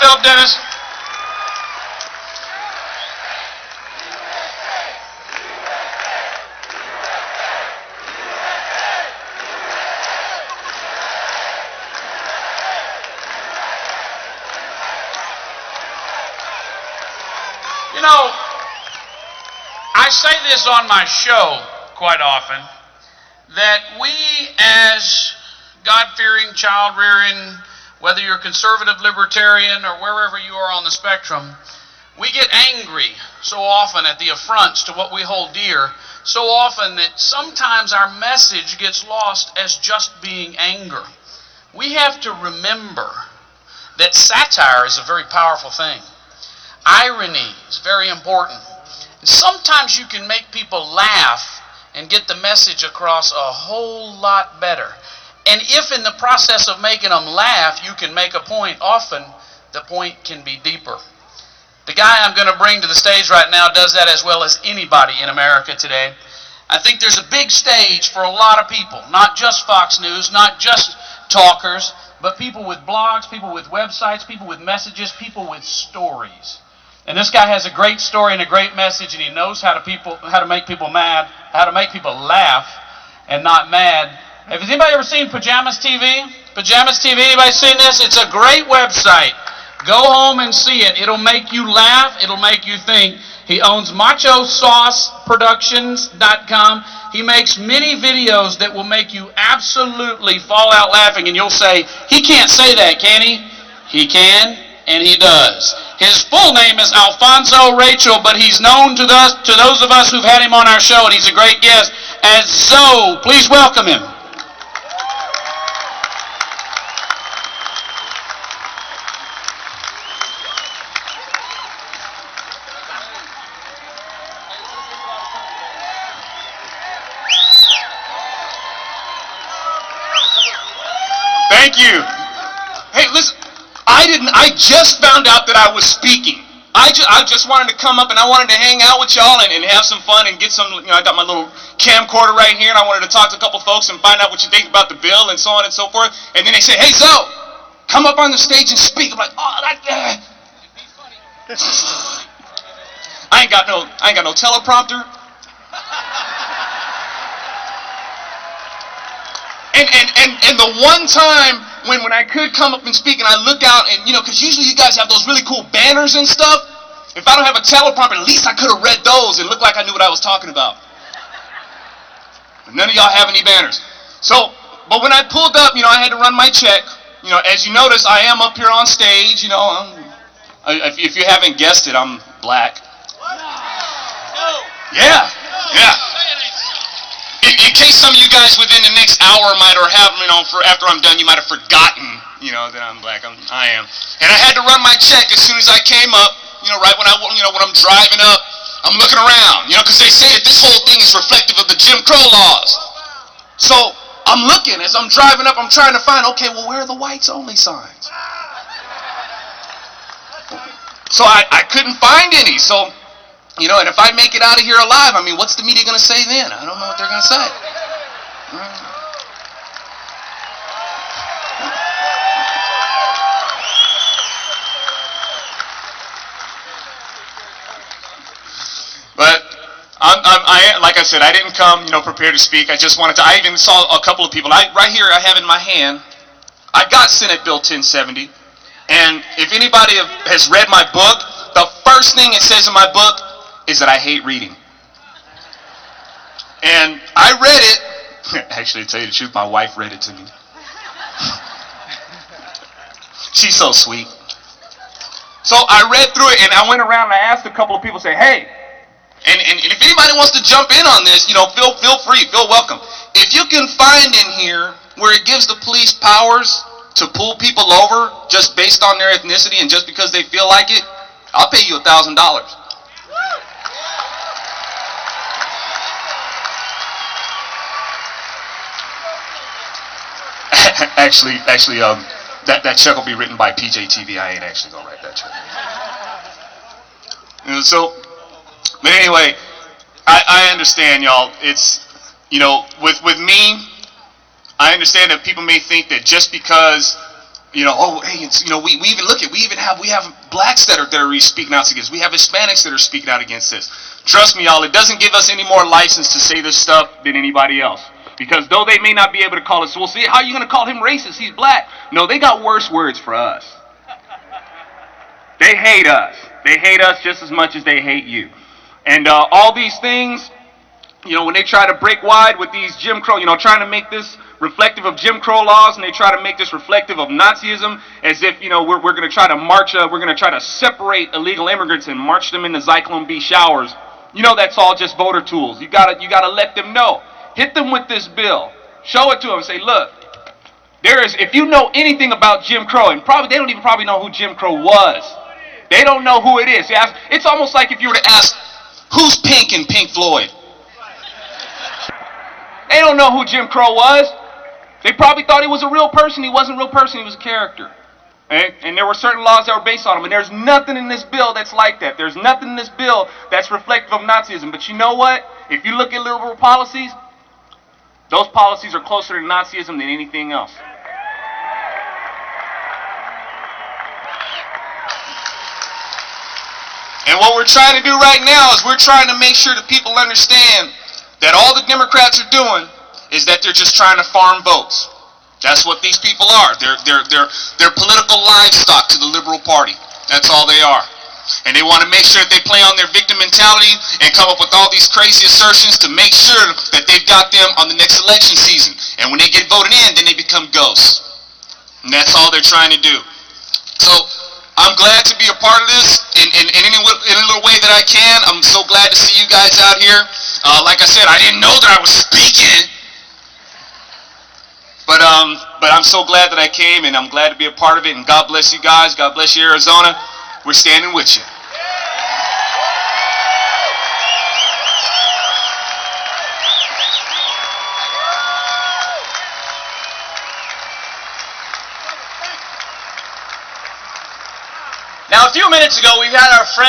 Philip Dennis. You know, I say this on my show quite often, that we as God-fearing, child-rearing, whether you're conservative, libertarian, or wherever you are on the spectrum, we get angry so often at the affronts to what we hold dear, so often that sometimes our message gets lost as just being anger. We have to remember that satire is a very powerful thing. Irony is very important. And sometimes you can make people laugh and get the message across a whole lot better. And if in the process of making them laugh you can make a point, often the point can be deeper. The guy I'm going to bring to the stage right now does that as well as anybody in America today. I think there's a big stage for a lot of people, not just Fox News, not just talkers, but people with blogs, people with websites, people with messages, people with stories. And this guy has a great story and a great message, and he knows how to make people mad, how to make people laugh and not mad. Has anybody ever seen Pajamas TV? Pajamas TV, anybody seen this? It's a great website. Go home and see it. It'll make you laugh. It'll make you think. He owns MachoSauceProductions.com. He makes many videos that will make you absolutely fall out laughing, and you'll say, he can't say that, can he? He can, and he does. His full name is Alfonzo Rachel, but he's known to those of us who've had him on our show, and he's a great guest, as Zoe. Please welcome him. Thank you. Hey, listen, I just found out that I was speaking. I just wanted to come up and I wanted to hang out with y'all and have some fun and get some, I got my little camcorder right here and I wanted to talk to a couple folks and find out what you think about the bill and so on and so forth. And then they say, hey, Zoe, come up on the stage and speak. I'm like, oh, I ain't got no teleprompter. And the one time when I could come up and speak and I look out and, because usually you guys have those really cool banners and stuff. If I don't have a teleprompter, at least I could have read those and looked like I knew what I was talking about. But none of y'all have any banners. So, but when I pulled up, I had to run my check. As you notice, I am up here on stage. If you haven't guessed it, I'm black. Yeah. In case some of you guys within the next hour might or have, for after I'm done, you might have forgotten, that I'm black. I am. And I had to run my check as soon as I came up, right when when I'm driving up, I'm looking around, because they say that this whole thing is reflective of the Jim Crow laws. So I'm looking as I'm driving up, I'm trying to find, okay, well, where are the whites only signs? So I couldn't find any, so... and if I make it out of here alive, what's the media going to say then? I don't know what they're going to say. But like I said, I didn't come, prepared to speak. I just wanted to. I even saw a couple of people. Right here, I have in my hand. I got Senate Bill 1070, and if anybody has read my book, the first thing it says in my book is that I hate reading. And I read it. Actually, to tell you the truth, my wife read it to me. She's so sweet. So I read through it and I went around and I asked a couple of people, say, hey, and if anybody wants to jump in on this, feel free, feel welcome. If you can find in here where it gives the police powers to pull people over just based on their ethnicity and just because they feel like it, I'll pay you $1,000. Actually, that check will be written by PJ.TV. I ain't actually gonna write that check. But anyway, I understand, y'all. It's, with me, I understand that people may think that just because Oh, hey, we even we have blacks that are speaking out against. We have Hispanics that are speaking out against this. Trust me, y'all, it doesn't give us any more license to say this stuff than anybody else. Because though they may not be able to call us, we'll see, how are you going to call him racist? He's black. No, they got worse words for us. They hate us. They hate us just as much as they hate you. And all these things, when they try to break wide with these Jim Crow, trying to make this reflective of Jim Crow laws, and they try to make this reflective of Nazism, as if, we're going to try to march, we're going to try to separate illegal immigrants and march them into Zyklon B showers. That's all just voter tools. You gotta let them know. Hit them with this bill. Show it to them. Say, look, if you know anything about Jim Crow, and they don't even probably know who Jim Crow was. They don't know who it is. It's almost like if you were to ask, who's Pink in Pink Floyd? They don't know who Jim Crow was. They probably thought he was a real person. He wasn't a real person. He was a character. And there were certain laws that were based on him. And there's nothing in this bill that's like that. There's nothing in this bill that's reflective of Nazism. But you know what? If you look at liberal policies, those policies are closer to Nazism than anything else. And what we're trying to do right now is we're trying to make sure that people understand that all the Democrats are doing is that they're just trying to farm votes. That's what these people are. They're political livestock to the Liberal Party. That's all they are. And they want to make sure that they play on their victim mentality and come up with all these crazy assertions to make sure that they've got them on the next election season. And when they get voted in, then they become ghosts. And that's all they're trying to do. So I'm glad to be a part of this in any little way that I can. I'm so glad to see you guys out here. Like I said, I didn't know that I was speaking. But I'm so glad that I came, and I'm glad to be a part of it. And God bless you guys. God bless you, Arizona. We're standing with you. Now, a few minutes ago, we had our friend